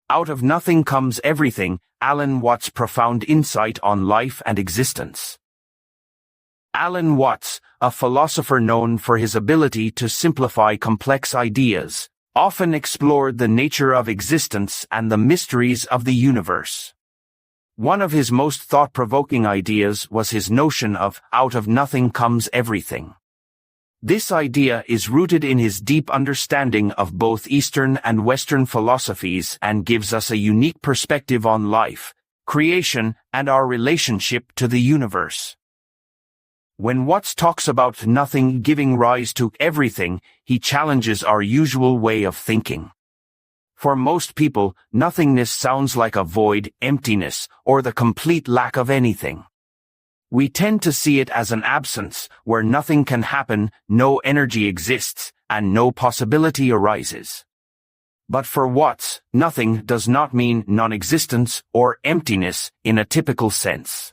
Out of nothing comes everything, Alan Watts' profound insight on life and existence. Alan Watts, a philosopher known for his ability to simplify complex ideas, often explored the nature of existence and the mysteries of the universe. One of his most thought-provoking ideas was his notion of out of nothing comes everything. This idea is rooted in his deep understanding of both Eastern and Western philosophies and gives us a unique perspective on life, creation, and our relationship to the universe. When Watts talks about nothing giving rise to everything, he challenges our usual way of thinking. For most people, nothingness sounds like a void, emptiness, or the complete lack of anything. We tend to see it as an absence, where nothing can happen, no energy exists, and no possibility arises. But for Watts, nothing does not mean non-existence or emptiness in a typical sense.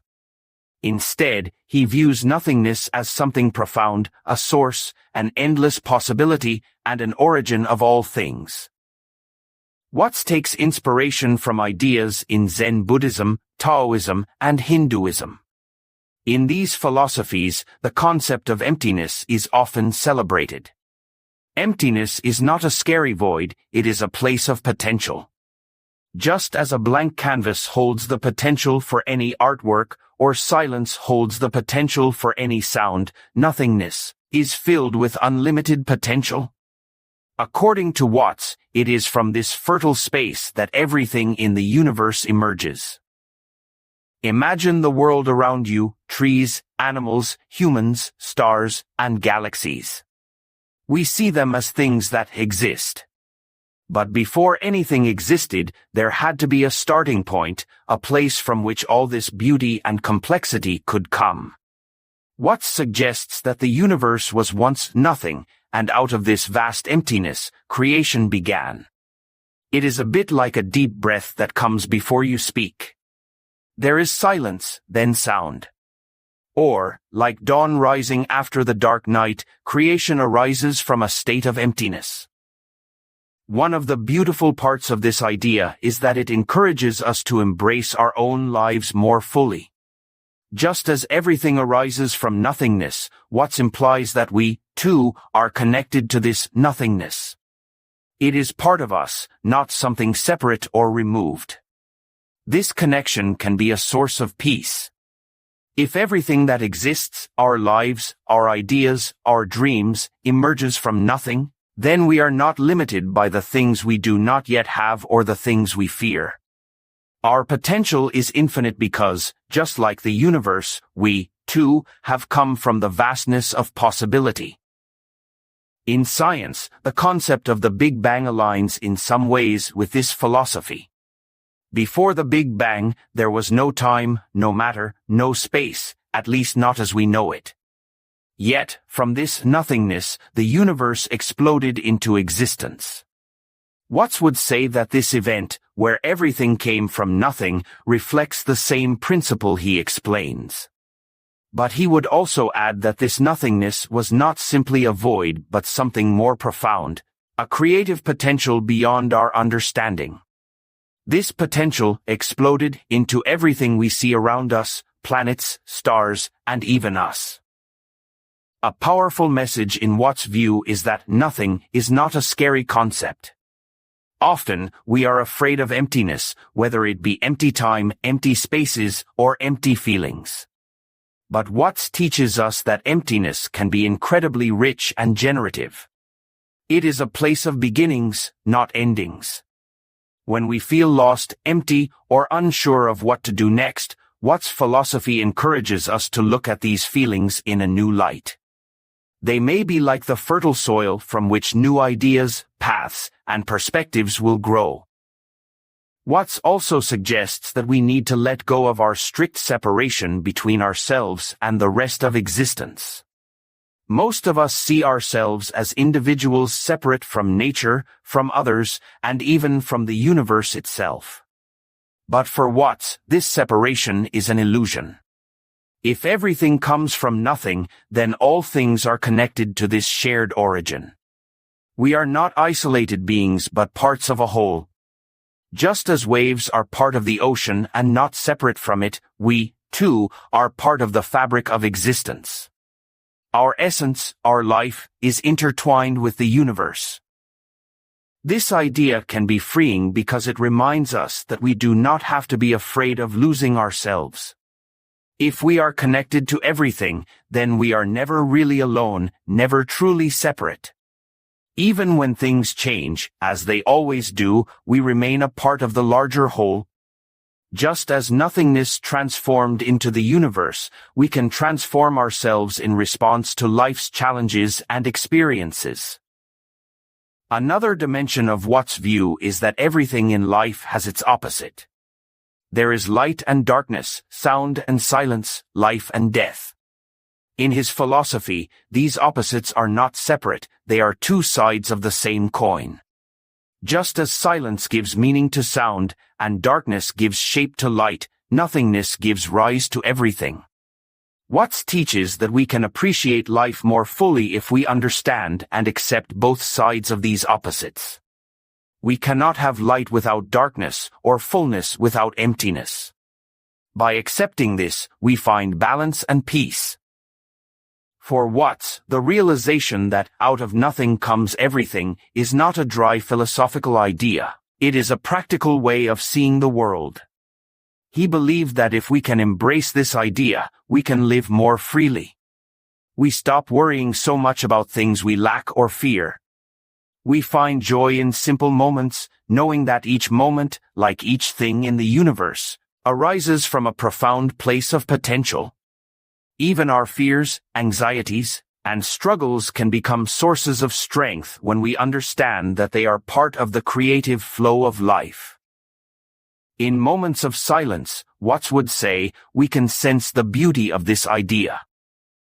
Instead, he views nothingness as something profound, a source, an endless possibility, and an origin of all things. Watts takes inspiration from ideas in Zen Buddhism, Taoism, and Hinduism. In these philosophies, the concept of emptiness is often celebrated. Emptiness is not a scary void, it is a place of potential. Just as a blank canvas holds the potential for any artwork, or silence holds the potential for any sound, nothingness is filled with unlimited potential. According to Watts, it is from this fertile space that everything in the universe emerges. Imagine the world around you, trees, animals, humans, stars, and galaxies. We see them as things that exist. But before anything existed, there had to be a starting point, a place from which all this beauty and complexity could come. Watts suggests that the universe was once nothing, and out of this vast emptiness, creation began. It is a bit like a deep breath that comes before you speak. There is silence, then sound. Or, like dawn rising after the dark night, creation arises from a state of emptiness. One of the beautiful parts of this idea is that it encourages us to embrace our own lives more fully. Just as everything arises from nothingness, Watts implies that we, too, are connected to this nothingness. It is part of us, not something separate or removed. This connection can be a source of peace. If everything that exists, our lives, our ideas, our dreams, emerges from nothing, then we are not limited by the things we do not yet have or the things we fear. Our potential is infinite because, just like the universe, we, too, have come from the vastness of possibility. In science, the concept of the Big Bang aligns in some ways with this philosophy. Before the Big Bang, there was no time, no matter, no space, at least not as we know it. Yet, from this nothingness, the universe exploded into existence. Watts would say that this event, where everything came from nothing, reflects the same principle he explains. But he would also add that this nothingness was not simply a void but something more profound, a creative potential beyond our understanding. This potential exploded into everything we see around us, planets, stars, and even us. A powerful message in Watts' view is that nothing is not a scary concept. Often, we are afraid of emptiness, whether it be empty time, empty spaces, or empty feelings. But Watts teaches us that emptiness can be incredibly rich and generative. It is a place of beginnings, not endings. When we feel lost, empty, or unsure of what to do next, Watts' philosophy encourages us to look at these feelings in a new light. They may be like the fertile soil from which new ideas, paths, and perspectives will grow. Watts also suggests that we need to let go of our strict separation between ourselves and the rest of existence. Most of us see ourselves as individuals separate from nature, from others, and even from the universe itself. But for Watts, this separation is an illusion. If everything comes from nothing, then all things are connected to this shared origin. We are not isolated beings but parts of a whole. Just as waves are part of the ocean and not separate from it, we, too, are part of the fabric of existence. Our essence, our life, is intertwined with the universe. This idea can be freeing because it reminds us that we do not have to be afraid of losing ourselves. If we are connected to everything, then we are never really alone, never truly separate. Even when things change, as they always do, we remain a part of the larger whole. Just as nothingness transformed into the universe, we can transform ourselves in response to life's challenges and experiences. Another dimension of Watts' view is that everything in life has its opposite. There is light and darkness, sound and silence, life and death. In his philosophy, these opposites are not separate, they are two sides of the same coin. Just as silence gives meaning to sound, and darkness gives shape to light, nothingness gives rise to everything. Watts teaches that we can appreciate life more fully if we understand and accept both sides of these opposites. We cannot have light without darkness, or fullness without emptiness. By accepting this, we find balance and peace. For Watts, the realization that out of nothing comes everything is not a dry philosophical idea, it is a practical way of seeing the world. He believed that if we can embrace this idea, we can live more freely. We stop worrying so much about things we lack or fear. We find joy in simple moments, knowing that each moment, like each thing in the universe, arises from a profound place of potential. Even our fears, anxieties, and struggles can become sources of strength when we understand that they are part of the creative flow of life. In moments of silence, Watts would say, we can sense the beauty of this idea.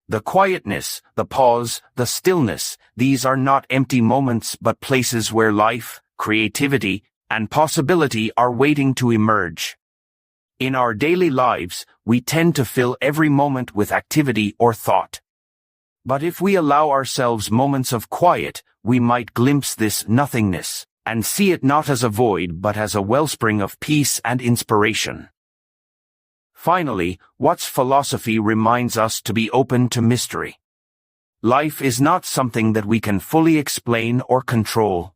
The quietness, the pause, the stillness, these are not empty moments but places where life, creativity, and possibility are waiting to emerge. In our daily lives, we tend to fill every moment with activity or thought. But if we allow ourselves moments of quiet, we might glimpse this nothingness, and see it not as a void but as a wellspring of peace and inspiration. Finally, Watts' philosophy reminds us to be open to mystery. Life is not something that we can fully explain or control.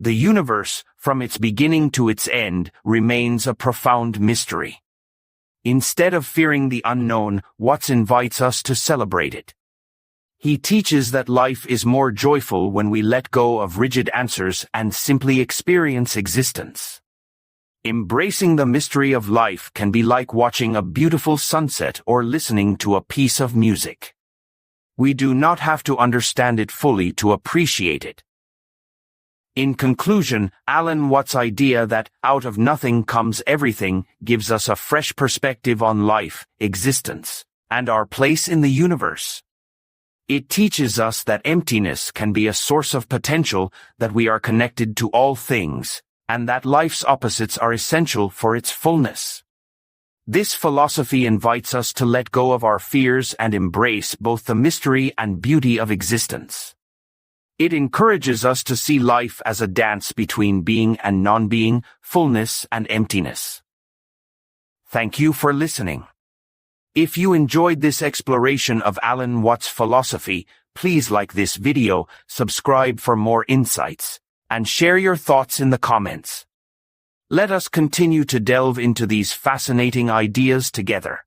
The universe, from its beginning to its end, remains a profound mystery. Instead of fearing the unknown, Watts invites us to celebrate it. He teaches that life is more joyful when we let go of rigid answers and simply experience existence. Embracing the mystery of life can be like watching a beautiful sunset or listening to a piece of music. We do not have to understand it fully to appreciate it. In conclusion, Alan Watts' idea that out of nothing comes everything gives us a fresh perspective on life, existence, and our place in the universe. It teaches us that emptiness can be a source of potential, that we are connected to all things, and that life's opposites are essential for its fullness. This philosophy invites us to let go of our fears and embrace both the mystery and beauty of existence. It encourages us to see life as a dance between being and non-being, fullness and emptiness. Thank you for listening. If you enjoyed this exploration of Alan Watts' philosophy, please like this video, subscribe for more insights, and share your thoughts in the comments. Let us continue to delve into these fascinating ideas together.